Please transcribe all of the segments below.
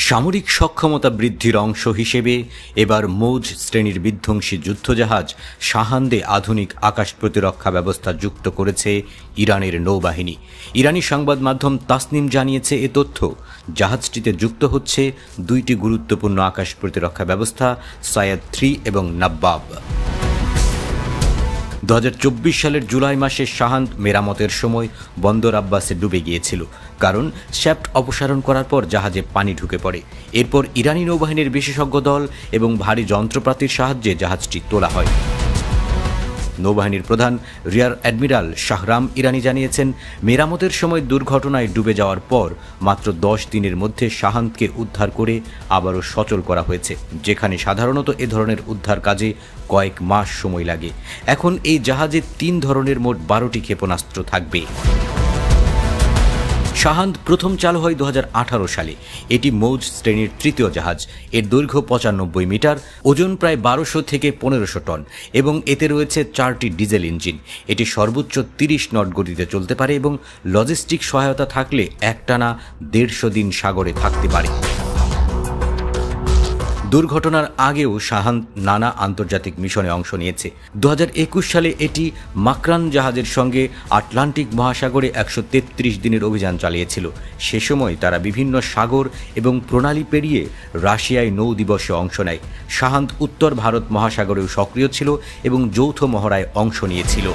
সামরিক সক্ষমতা বৃদ্ধির অংশ হিসেবে এবার মৌজ শ্রেণীর বিধ্বংসী যুদ্ধজাহাজ শাহান্দে আধুনিক আকাশ প্রতিরক্ষা ব্যবস্থা যুক্ত করেছে ইরানের নৌবাহিনী। ইরানি সংবাদ মাধ্যম তাসনিম জানিয়েছে এ তথ্য। জাহাজটিতে যুক্ত হচ্ছে দুইটি গুরুত্বপূর্ণ আকাশ প্রতিরক্ষা ব্যবস্থা, সায়েদ 3 এবং নাব্বাব। 2024 সালের জুলাই মাসে শাহান্দ মেরামতের সময় বন্দর আব্বাসে ডুবে গিয়েছিল, কারণ শ্যাফট অপসারণ করার পর জাহাজে পানি ঢুকে পড়ে। এরপর ইরানি নৌবাহিনীর বিশেষজ্ঞ দল এবং ভারী যন্ত্রপাতির সাহায্যে জাহাজটি তোলা হয়। নৌবাহিনীর প্রধান রিয়ার অ্যাডমিরাল শাহরাম ইরানি জানিয়েছেন, মেরামতের সময় দুর্ঘটনায় ডুবে যাওয়ার পর মাত্র 10 দিনের মধ্যে শাহান্দকে উদ্ধার করে আবারও সচল করা হয়েছে, যেখানে সাধারণত এ ধরনের উদ্ধার কাজে কয়েক মাস সময় লাগে। এখন এই জাহাজে 3 ধরনের মোট 12টি ক্ষেপণাস্ত্র থাকবে। শাহান্দ প্রথম চালু হয় 2018 সালে। এটি মৌজ শ্রেণীর তৃতীয় জাহাজ। এর দৈর্ঘ্য 95 মিটার, ওজন প্রায় 1200 থেকে 1500 টন এবং এতে রয়েছে 4টি ডিজেল ইঞ্জিন। এটি সর্বোচ্চ 30 নট গতিতে চলতে পারে এবং লজিস্টিক সহায়তা থাকলে একটানা 150 দিন সাগরে থাকতে পারে। দুর্ঘটনার আগেও শাহান্দ নানা আন্তর্জাতিক মিশনে অংশ নিয়েছে। 2021 সালে এটি মাকরান জাহাজের সঙ্গে আটলান্টিক মহাসাগরে 133 দিনের অভিযান চালিয়েছিল। সে সময় তারা বিভিন্ন সাগর এবং প্রণালী পেরিয়ে রাশিয়ায় নৌ দিবসে অংশ নেয়। শাহান্দ উত্তর ভারত মহাসাগরেও সক্রিয় ছিল এবং যৌথ মহড়ায় অংশ নিয়েছিল।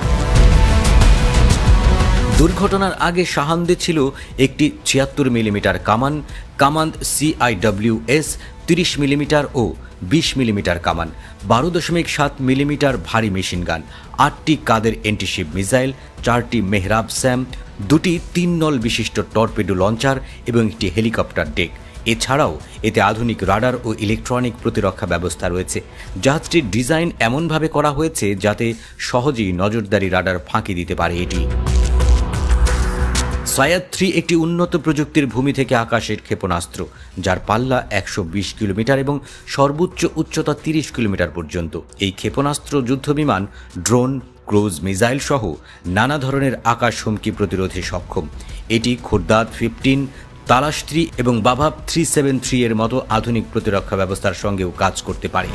দুর্ঘটনার আগে শাহান্দে ছিল একটি 76 মিলিমিটার কামান, কামান্দ CIWS 30 মিলিমিটার ও 20 মিলিমিটার কামান, 12.7 মিলিমিটার ভারী মেশিনগান, 8টি কাদের অ্যান্টিশিপ মিসাইল, 4টি মেহরাব স্যাম, 2টি 3 নল বিশিষ্ট টর্পেডো লঞ্চার এবং একটি হেলিকপ্টার ডেক। এছাড়াও এতে আধুনিক রাডার ও ইলেকট্রনিক প্রতিরক্ষা ব্যবস্থা রয়েছে। জাহাজটির ডিজাইন এমনভাবে করা হয়েছে যাতে সহজেই নজরদারি রাডার ফাঁকি দিতে পারে এটি। সায়েদ 3 একটি উন্নত প্রযুক্তির ভূমি থেকে আকাশের ক্ষেপণাস্ত্র, যার পাল্লা 120 কিলোমিটার এবং সর্বোচ্চ উচ্চতা 30 কিলোমিটার পর্যন্ত। এই ক্ষেপণাস্ত্র যুদ্ধবিমান, ড্রোন, ক্রুজ মিসাইল সহ নানা ধরনের আকাশ হুমকি প্রতিরোধে সক্ষম। এটি খোরদাদ 15, তালাশ 3 এবং বাভাব 373 এর মতো আধুনিক প্রতিরক্ষা ব্যবস্থার সঙ্গেও কাজ করতে পারে।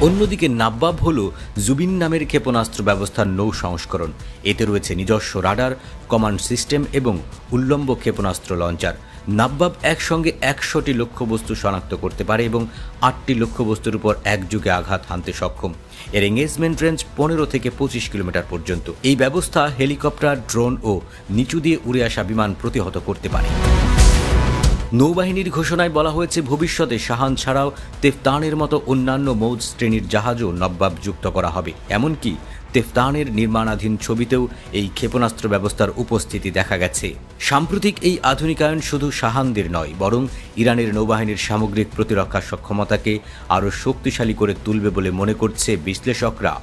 অন্যদিকে নাব্বাব হল জুবিন নামের ক্ষেপণাস্ত্র ব্যবস্থার নৌ সংস্করণ। এতে রয়েছে নিজস্ব রাডার, কমান্ড সিস্টেম এবং উল্লম্ব ক্ষেপণাস্ত্র লঞ্চার। নাব্বাব একসঙ্গে 100টি লক্ষ্যবস্তু শনাক্ত করতে পারে এবং 8টি লক্ষ্যবস্তুর উপর একযোগে আঘাত হানতে সক্ষম। এর এঙ্গেজমেন্ট রেঞ্জ 15 থেকে 25 কিলোমিটার পর্যন্ত। এই ব্যবস্থা হেলিকপ্টার, ড্রোন ও নিচু দিয়ে উড়ে আসা বিমান প্রতিহত করতে পারে। নৌবাহিনীর ঘোষণায় বলা হয়েছে, ভবিষ্যতে শাহান্দ ছাড়াও তেফতানের মতো অন্যান্য মৌজ শ্রেণীর জাহাজও নাব্বাব যুক্ত করা হবে। এমনকি তেফতানের নির্মাণাধীন ছবিতেও এই ক্ষেপণাস্ত্র ব্যবস্থার উপস্থিতি দেখা গেছে। সাম্প্রতিক এই আধুনিকায়ন শুধু শাহান্দের নয়, বরং ইরানের নৌবাহিনীর সামগ্রিক প্রতিরক্ষা সক্ষমতাকে আরও শক্তিশালী করে তুলবে বলে মনে করছে বিশ্লেষকরা।